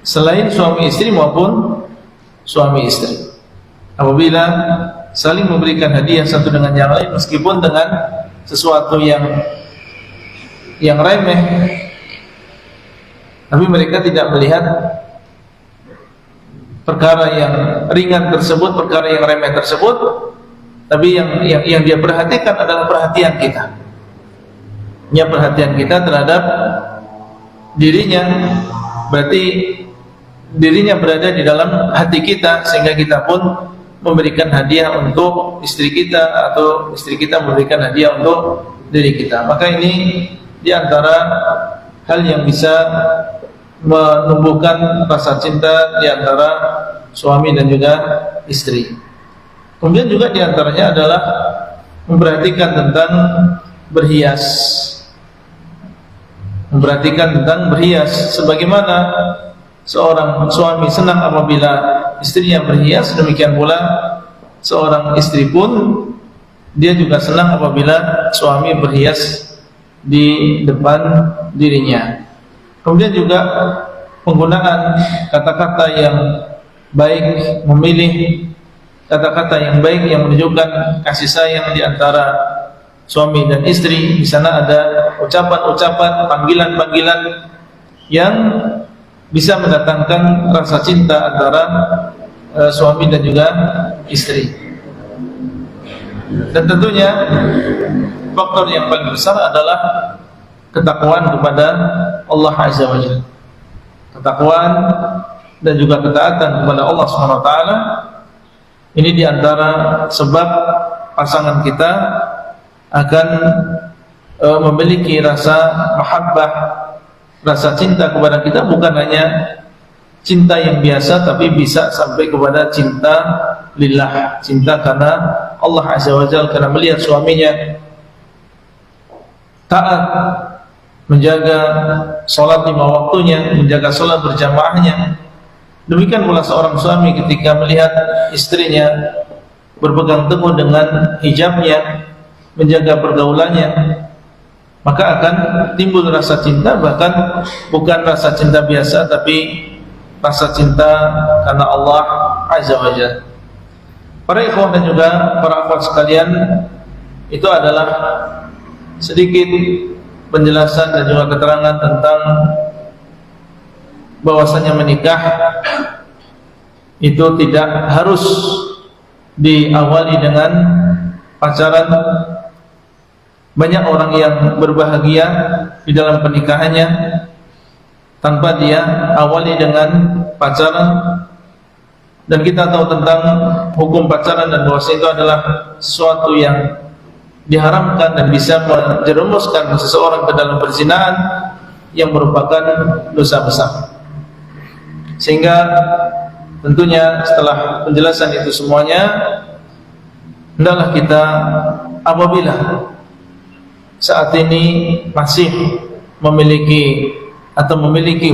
selain suami istri maupun suami istri. Apabila saling memberikan hadiah satu dengan yang lain, meskipun dengan sesuatu yang remeh, tapi mereka tidak melihat perkara yang ringan tersebut, perkara yang remeh tersebut, tapi yang dia perhatikan adalah perhatian kita. Ya, perhatian kita terhadap dirinya, berarti dirinya berada di dalam hati kita, sehingga kita pun memberikan hadiah untuk istri kita atau istri kita memberikan hadiah untuk diri kita. Maka ini diantara hal yang bisa menumbuhkan rasa cinta diantara suami dan juga istri. Kemudian juga diantaranya adalah memperhatikan tentang berhias. Memperhatikan tentang berhias, sebagaimana seorang suami senang apabila istrinya berhias, demikian pula seorang istri pun dia juga senang apabila suami berhias di depan dirinya. Kemudian juga penggunaan kata-kata yang baik, memilih kata-kata yang baik yang menunjukkan kasih sayang di antara suami dan istri. Di sana ada ucapan-ucapan, panggilan-panggilan yang bisa mendatangkan rasa cinta antara suami dan juga istri. Dan tentunya faktor yang paling besar adalah ketakwaan kepada Allah Azza wa Jalla. Ketakwaan dan juga ketaatan kepada Allah Subhanahu wa taala ini diantara sebab pasangan kita akan memiliki rasa mahabbah, rasa cinta kepada kita, bukan hanya cinta yang biasa, tapi bisa sampai kepada cinta lillah, cinta karena Allah Azza wa Jalla, karena melihat suaminya taat, menjaga sholat 5 waktunya, menjaga sholat berjamaahnya. Demikian pula seorang suami ketika melihat istrinya berpegang teguh dengan hijabnya, menjaga pergaulannya, maka akan timbul rasa cinta, bahkan bukan rasa cinta biasa, tapi rasa cinta karena Allah Azza wa Jalla. Para ikhwan dan juga para akhwat sekalian, itu adalah sedikit penjelasan dan juga keterangan tentang bahwasanya menikah itu tidak harus diawali dengan pacaran. Banyak orang yang berbahagia di dalam pernikahannya tanpa dia awali dengan pacaran. Dan kita tahu tentang hukum pacaran dan bahwasanya itu adalah sesuatu yang diharamkan dan bisa menjerumuskan seseorang ke dalam perzinahan yang merupakan dosa besar. Sehingga tentunya setelah penjelasan itu semuanya, hendaklah kita apabila saat ini masih memiliki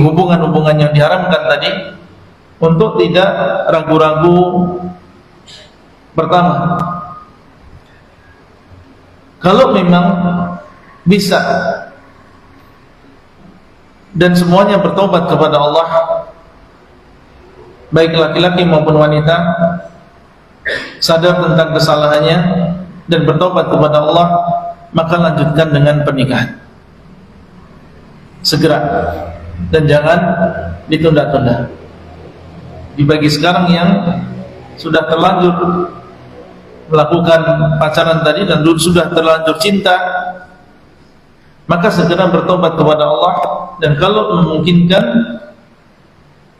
hubungan-hubungan yang diharamkan tadi, untuk tidak ragu-ragu. Pertama, kalau memang bisa dan semuanya bertobat kepada Allah, baik laki-laki maupun wanita, sadar tentang kesalahannya dan bertobat kepada Allah, maka lanjutkan dengan pernikahan segera dan jangan ditunda-tunda. Dibagi sekarang yang sudah terlanjur melakukan pacaran tadi dan sudah terlanjur cinta, maka segera bertobat kepada Allah, dan kalau memungkinkan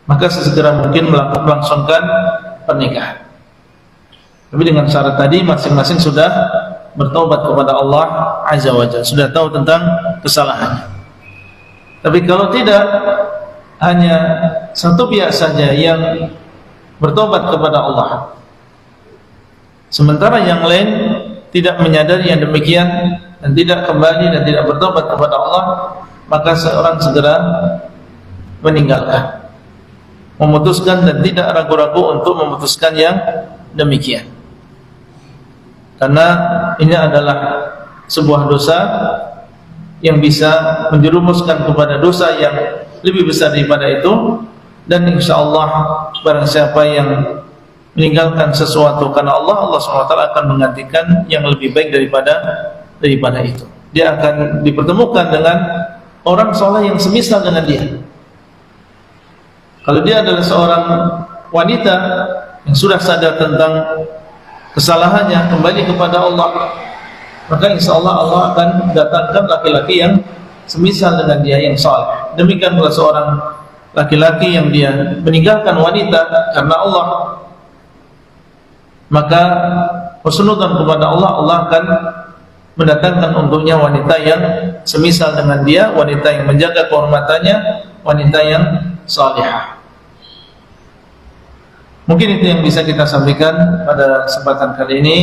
maka sesegera mungkin melangsungkan pernikahan. Tapi dengan syarat tadi masing-masing sudah bertobat kepada Allah Azza wa Jalla, sudah tahu tentang kesalahannya. Tapi kalau tidak, hanya satu pihak saja yang bertobat kepada Allah, sementara yang lain tidak menyadari yang demikian dan tidak kembali dan tidak bertobat kepada Allah, maka seorang segera meninggalkan, memutuskan dan tidak ragu-ragu untuk memutuskan yang demikian. Karena ini adalah sebuah dosa yang bisa menjerumuskan kepada dosa yang lebih besar daripada itu. Dan insyaallah barang siapa yang meninggalkan sesuatu karena Allah, Allah SWT akan menggantikan yang lebih baik daripada itu. Dia akan dipertemukan dengan orang soleh yang semisal dengan dia. Kalau dia adalah seorang wanita yang sudah sadar tentang kesalahannya, kembali kepada Allah, maka insyaallah Allah akan datangkan laki-laki yang semisal dengan dia, yang saleh. Demikian pula seorang laki-laki yang dia meninggalkan wanita karena Allah, maka husnudzon kepada Allah, Allah akan mendatangkan untuknya wanita yang semisal dengan dia, wanita yang menjaga kehormatannya, wanita yang salihah. Mungkin itu yang bisa kita sampaikan pada kesempatan kali ini.